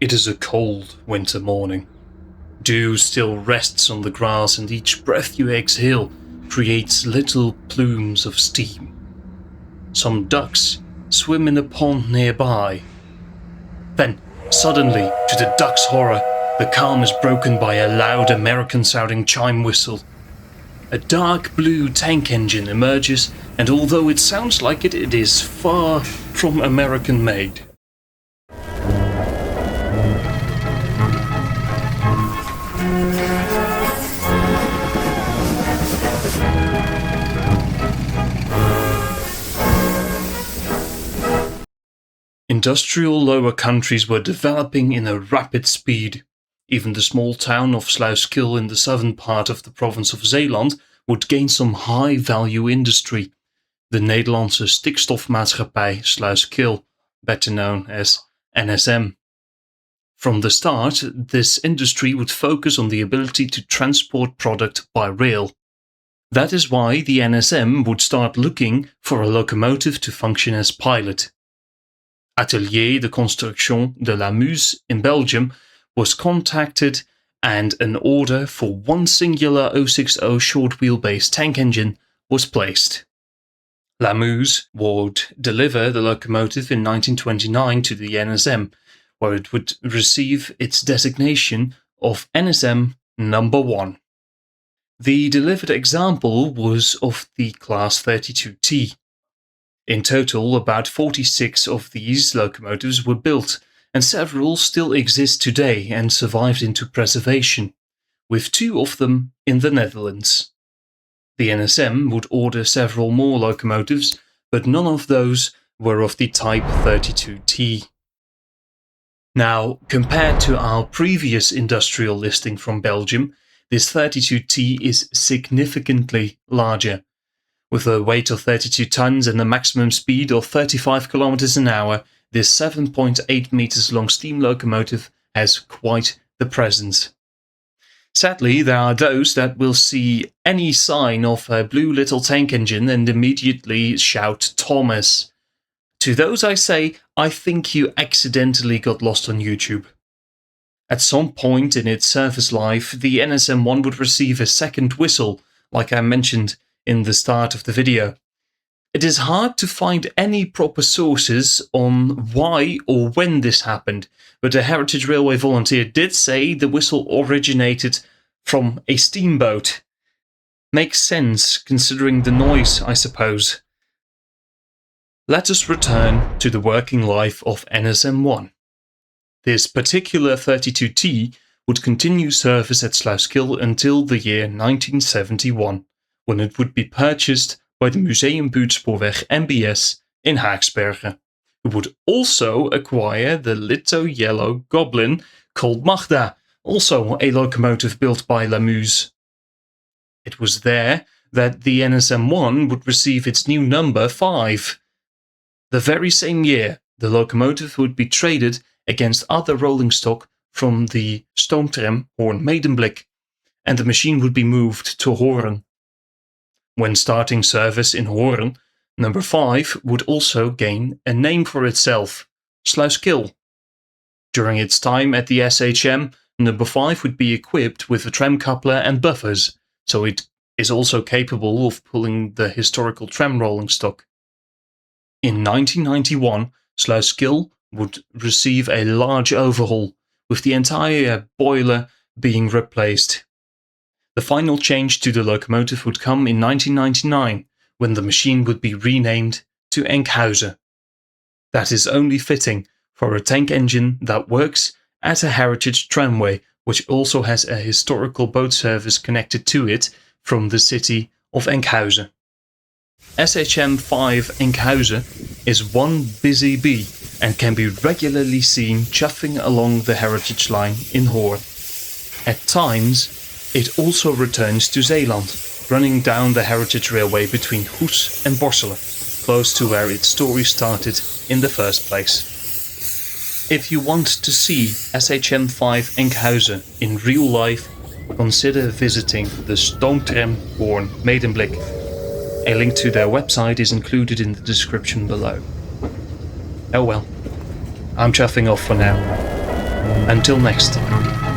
It is a cold winter morning. Dew still rests on the grass, and each breath you exhale creates little plumes of steam. Some ducks swim in a pond nearby. Then, suddenly, to the ducks' horror, the calm is broken by a loud American-sounding chime whistle. A dark blue tank engine emerges, and although it sounds like it is far from American-made. Industrial lower countries were developing in a rapid speed. Even the small town of Sluiskil in the southern part of the province of Zeeland would gain some high-value industry. The Nederlandse Stikstof Maatschappij Sluiskil, better known as SHM. From the start, this industry would focus on the ability to transport product by rail. That is why the SHM would start looking for a locomotive to function as pilot. Atelier de Construction de la Meuse in Belgium was contacted, and an order for one singular 060 short wheelbase tank engine was placed. La Meuse would deliver the locomotive in 1929 to the SHM, where it would receive its designation of SHM number 1. The delivered example was of the Class 32T. In total, about 46 of these locomotives were built, and several still exist today and survived into preservation, with 2 of them in the Netherlands. The SHM would order several more locomotives, but none of those were of the type 32T. Now, compared to our previous industrial listing from Belgium, this 32T is significantly larger. With a weight of 32 tons and a maximum speed of 35 km an hour, this 7.8 meters long steam locomotive has quite the presence. Sadly, there are those that will see any sign of a blue little tank engine and immediately shout Thomas. To those I say, I think you accidentally got lost on YouTube. At some point in its service life, the SHM1 would receive a second whistle, like I mentioned in the start of the video. It is hard to find any proper sources on why or when this happened, but a Heritage Railway volunteer did say the whistle originated from a steamboat. Makes sense, considering the noise, I suppose. Let us return to the working life of SHM1. This particular 32T would continue service at Sluiskil until the year 1971, when it would be purchased by the Museum Buurtspoorweg MBS in Haaksbergen, who would also acquire the little yellow goblin called Magda, also a locomotive built by La Meuse. It was there that the SHM1 would receive its new number 5. The very same year, the locomotive would be traded against other rolling stock from the stoomtram Hoorn-Medemblik, and the machine would be moved to Hoorn. When starting service in Hoorn, number 5 would also gain a name for itself, Sluiskil. During its time at the SHM, number 5 would be equipped with a tram coupler and buffers, so it is also capable of pulling the historical tram rolling stock. In 1991, Sluiskil would receive a large overhaul, with the entire boiler being replaced. The final change to the locomotive would come in 1999, when the machine would be renamed to Enkhuizen. That is only fitting for a tank engine that works at a heritage tramway, which also has a historical boat service connected to it from the city of Enkhuizen. SHM 5 Enkhuizen is one busy bee and can be regularly seen chuffing along the heritage line in Hoorn. At times, it also returns to Zeeland, running down the heritage railway between Goes and Borselen, close to where its story started in the first place. If you want to see SHM 5 Enkhuizen in real life, consider visiting the stoomtram Hoorn-Medemblik. A link to their website is included in the description below. Oh well, I'm chuffing off for now. Until next time.